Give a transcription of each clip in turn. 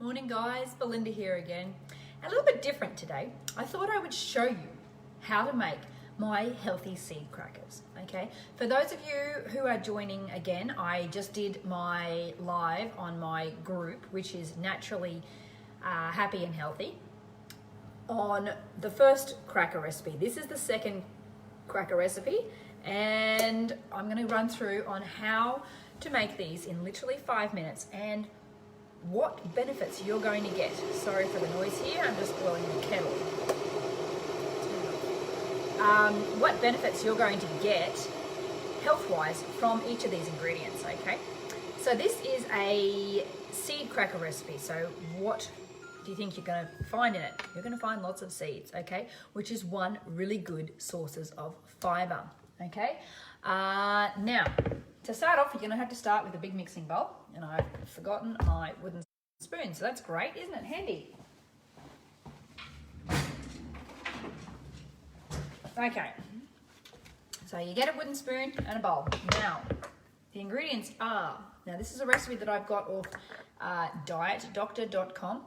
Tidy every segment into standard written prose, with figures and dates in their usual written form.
Morning guys, Belinda here again. A little bit different today. I thought I would show you how to make my healthy seed crackers, okay? For those of you who are joining again, I just did my live on my group, which is Naturally Happy and Healthy, on the first cracker recipe. This is the second cracker recipe, and I'm gonna run through on how to make these in literally 5 minutes and what benefits you're going to get. Sorry for the noise here, I'm just boiling the kettle. What benefits you're going to get health-wise from each of these ingredients, okay? So this is a seed cracker recipe. So what do you think you're going to find in it? You're going to find lots of seeds, okay? Which is one really good sources of fiber, okay? Now, to start off, you're going to have to start with a big mixing bowl, and I've forgotten my wooden spoon, so that's great, isn't it? Handy. Okay, so you get a wooden spoon and a bowl. Now, the ingredients are, now this is a recipe that I've got off dietdoctor.com,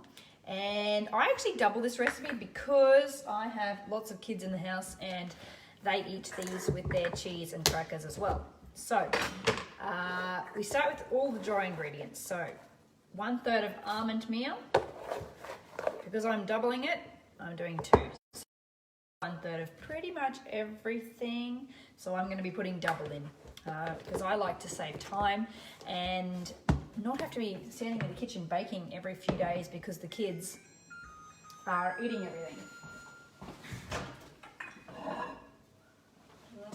and I actually double this recipe because I have lots of kids in the house and they eat these with their cheese and crackers as well. So we start with all the dry ingredients. So 1/3 of almond meal. Because I'm doubling it, I'm doing 2. So 1/3 of pretty much everything. So I'm going to be putting double in because I like to save time and not have to be standing in the kitchen baking every few days because the kids are eating everything.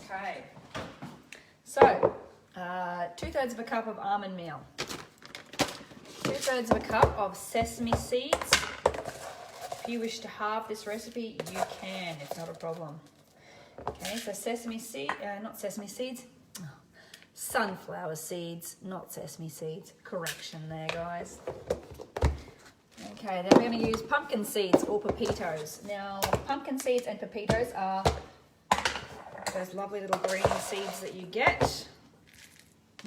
Okay. So, 2/3 of a cup of almond meal, 2/3 of a cup of sesame seeds. If you wish to halve this recipe, you can, it's not a problem. Okay, so sesame seed, not sesame seeds, sunflower seeds, not sesame seeds. Correction there, guys. Okay, then we're going to use pumpkin seeds or pepitos. Now, pumpkin seeds and pepitos are those lovely little green seeds that you get,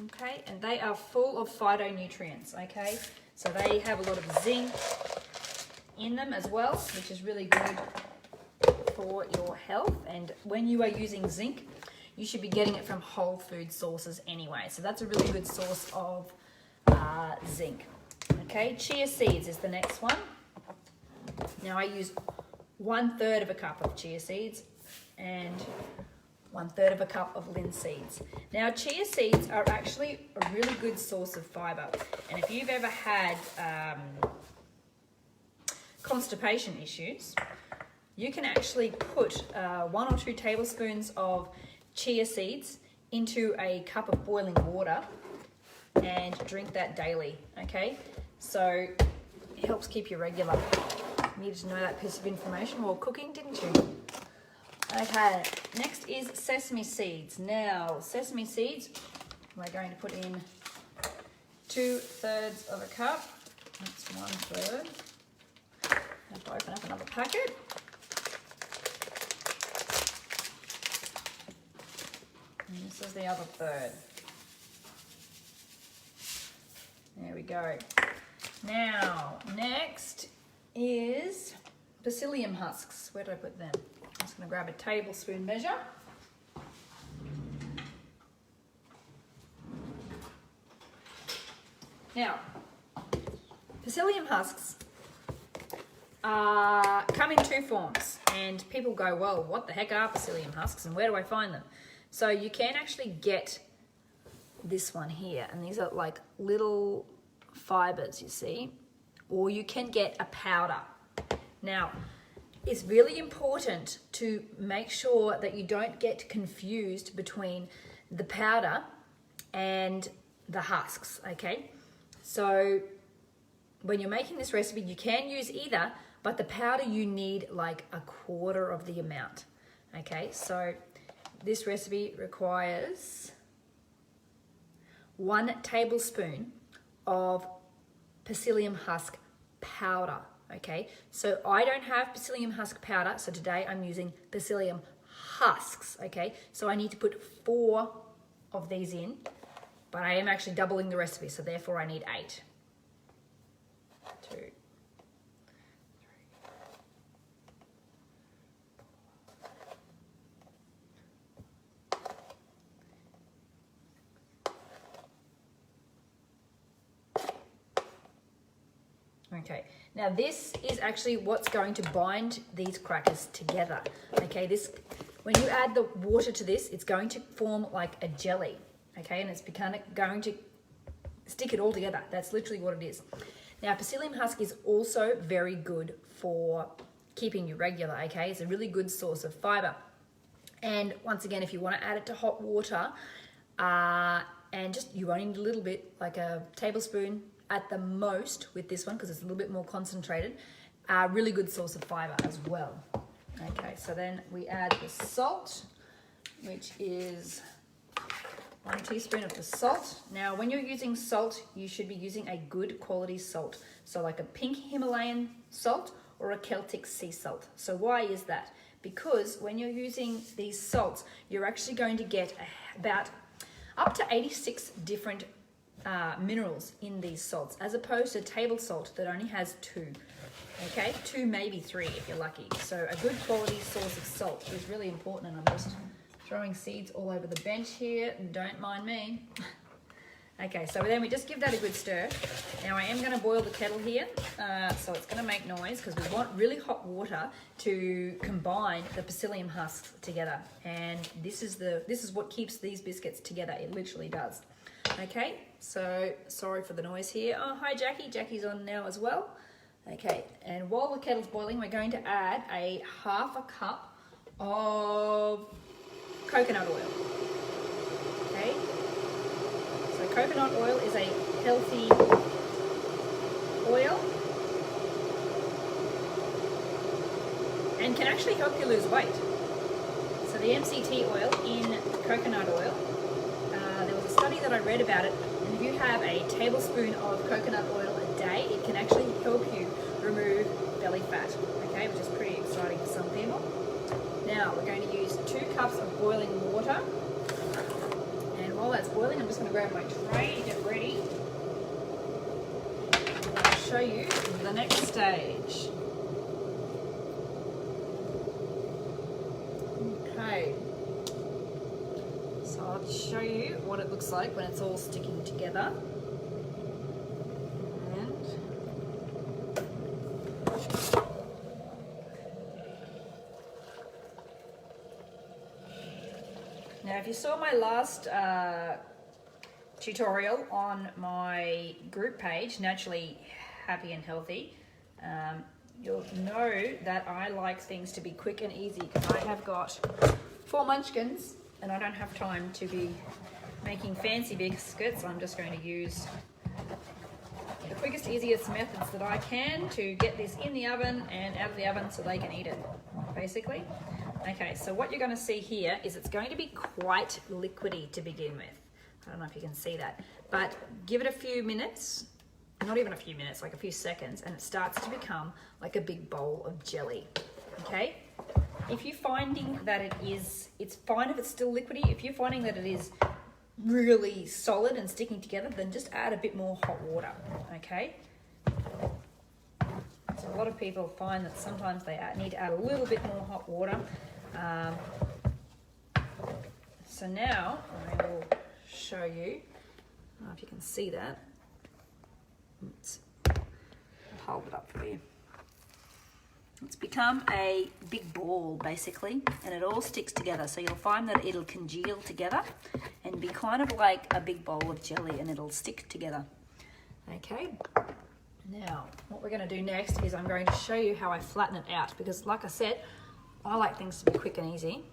okay, and they are full of phytonutrients, okay, so they have a lot of zinc in them as well, which is really good for your health. And when you are using zinc, you should be getting it from whole food sources anyway, so that's a really good source of zinc. Okay, chia seeds is the next one. Now I use 1/3 of a cup of chia seeds and 1/3 of a cup of linseeds. Now, chia seeds are actually a really good source of fiber. And if you've ever had constipation issues, you can actually put 1 or 2 tablespoons of chia seeds into a cup of boiling water and drink that daily, okay? So it helps keep you regular. You needed to know that piece of information while cooking, didn't you? Okay, next is sesame seeds. Now, sesame seeds, we're going to put in 2/3 of a cup. That's 1/3. I have to open up another packet. And this is the other 1/3. There we go. Now, next is psyllium husks. Where did I put them? I'm just going to grab a tablespoon measure. Now, psyllium husks come in 2 forms, and people go, well, what the heck are psyllium husks and where do I find them? So you can actually get this one here, and these are like little fibers, you see, or you can get a powder. Now, it's really important to make sure that you don't get confused between the powder and the husks, okay? So when you're making this recipe, you can use either, but the powder you need like 1/4 of the amount, okay? So this recipe requires 1 tablespoon of psyllium husk powder. Okay, so I don't have psyllium husk powder, so today I'm using psyllium husks, okay? So I need to put 4 of these in, but I am actually doubling the recipe, so therefore I need 8. 2, Okay, now this is actually what's going to bind these crackers together. Okay, this, when you add the water to this, it's going to form like a jelly. Okay, and it's going to stick it all together. That's literally what it is. Now, psyllium husk is also very good for keeping you regular. Okay, it's a really good source of fiber. And once again, if you want to add it to hot water, and just, you only need a little bit, like a tablespoon at the most with this one, because it's a little bit more concentrated. Really good source of fiber as well. Okay, so then we add the salt, which is 1 teaspoon of the salt. Now, when you're using salt, you should be using a good quality salt. So like a pink Himalayan salt or a Celtic sea salt. So why is that? Because when you're using these salts, you're actually going to get about up to 86 different minerals in these salts, as opposed to table salt that only has 2. Okay, 2, maybe 3 if you're lucky. So a good quality source of salt is really important, and I'm just throwing seeds all over the bench here. Don't mind me. Okay, so then we just give that a good stir. Now I am going to boil the kettle here, so it's going to make noise because we want really hot water to combine the psyllium husks together. And this is what keeps these biscuits together. It literally does. Okay, so sorry for the noise here. Oh, hi Jackie. Jackie's on now as well. Okay, and while the kettle's boiling, we're going to add a 1/2 cup of coconut oil. Okay, so coconut oil is a healthy oil and can actually help you lose weight. So the MCT oil in coconut oil, there was a study that I read about it, and if you have a tablespoon of coconut oil a day, it can actually help you remove belly fat, okay, which is pretty exciting for some people. Now we're going to use 2 cups of boiling water, and while that's boiling, I'm just going to grab my tray to get ready, and I'll show you the next stage. Okay, so I'll show you what it looks like when it's all sticking together. Now, if you saw my last tutorial on my group page, Naturally Happy and Healthy, you'll know that I like things to be quick and easy, because I have got 4 munchkins and I don't have time to be making fancy biscuits. I'm just going to use the quickest, easiest methods that I can to get this in the oven and out of the oven so they can eat it, basically. Okay, so what you're going to see here is it's going to be quite liquidy to begin with. I don't know if you can see that, but give it a few minutes, not even a few minutes, like a few seconds, and it starts to become like a big bowl of jelly. Okay, if you're finding that it's fine if it's still liquidy. If you're finding that it is really solid and sticking together, then just add a bit more hot water. Okay, so a lot of people find that sometimes they need to add a little bit more hot water. So now I will show you, I don't know if you can see that. I'll hold it up for you. It's become a big ball basically, and it all sticks together. So you'll find that it'll congeal together and be kind of like a big bowl of jelly, and it'll stick together. Okay. Now, what we're going to do next is I'm going to show you how I flatten it out, because like I said, I like things to be quick and easy.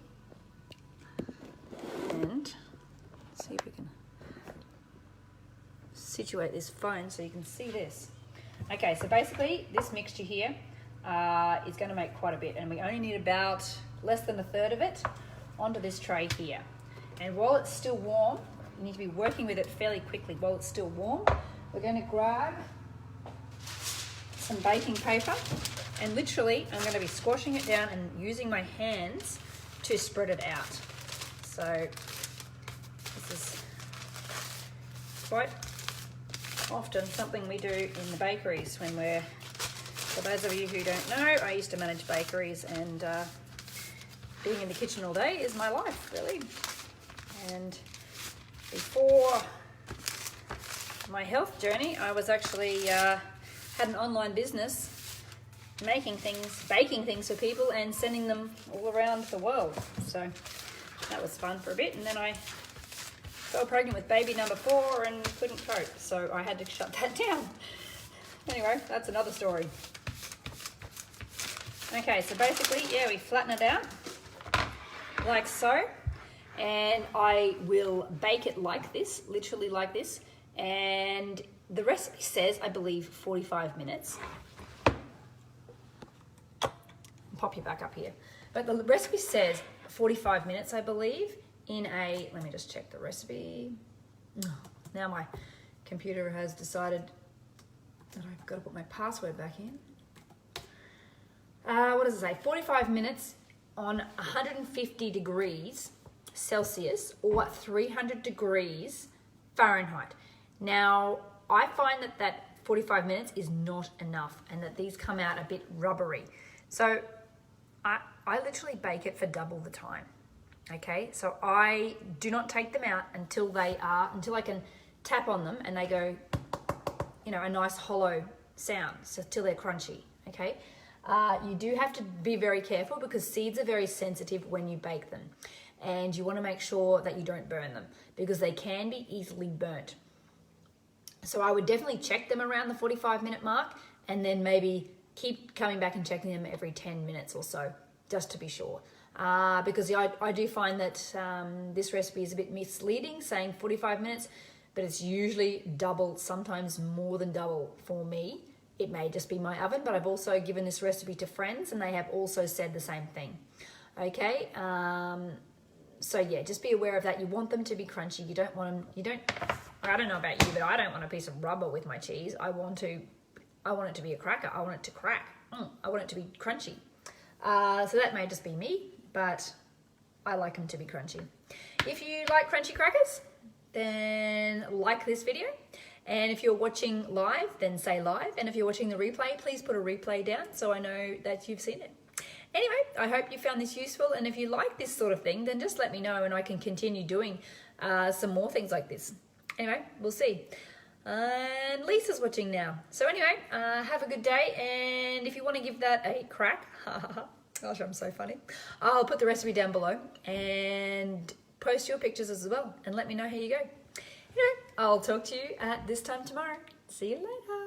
And see if we can situate this phone so you can see this. Okay, so basically this mixture here is going to make quite a bit, and we only need about less than 1/3 of it onto this tray here. And while it's still warm, you need to be working with it fairly quickly. While it's still warm, we're going to grab some baking paper, and literally I'm going to be squashing it down and using my hands to spread it out. So this is quite often something we do in the bakeries when we're, for those of you who don't know, I used to manage bakeries, and being in the kitchen all day is my life, really. And before my health journey, I was actually had an online business making things, baking things for people and sending them all around the world. So that was fun for a bit, and then I fell pregnant with baby number 4 and couldn't cope, so I had to shut that down. Anyway, that's another story. Okay, so basically, yeah, we flatten it out like so, and I will bake it like this, literally like this, and the recipe says, I believe, 45 minutes. Pop you back up here. But the recipe says 45 minutes, I believe, in a, let me just check the recipe. Now my computer has decided that I've got to put my password back in. What does it say? 45 minutes on 150 degrees Celsius or 300 degrees Fahrenheit. Now, I find that 45 minutes is not enough and that these come out a bit rubbery. So I literally bake it for double the time. Okay, so I do not take them out until I can tap on them and they go, you know, a nice hollow sound, so till they're crunchy. Okay, you do have to be very careful because seeds are very sensitive when you bake them, and you want to make sure that you don't burn them because they can be easily burnt. So I would definitely check them around the 45-minute mark and then maybe keep coming back and checking them every 10 minutes or so, just to be sure. Because I do find that this recipe is a bit misleading, saying 45 minutes, but it's usually double, sometimes more than double for me. It may just be my oven, but I've also given this recipe to friends and they have also said the same thing. Okay, so yeah, just be aware of that. You want them to be crunchy. You don't want them, I don't know about you, but I don't want a piece of rubber with my cheese. I want it to be a cracker. I want it to crack. I want it to be crunchy. So that may just be me, but I like them to be crunchy. If you like crunchy crackers, then like this video. And if you're watching live, then say live. And if you're watching the replay, please put a replay down so I know that you've seen it. Anyway, I hope you found this useful. And if you like this sort of thing, then just let me know and I can continue doing some more things like this. Anyway, we'll see. And Lisa's watching now. So anyway, have a good day. And if you want to give that a crack, gosh, I'm so funny. I'll put the recipe down below and post your pictures as well and let me know how you go. Anyway, I'll talk to you at this time tomorrow. See you later.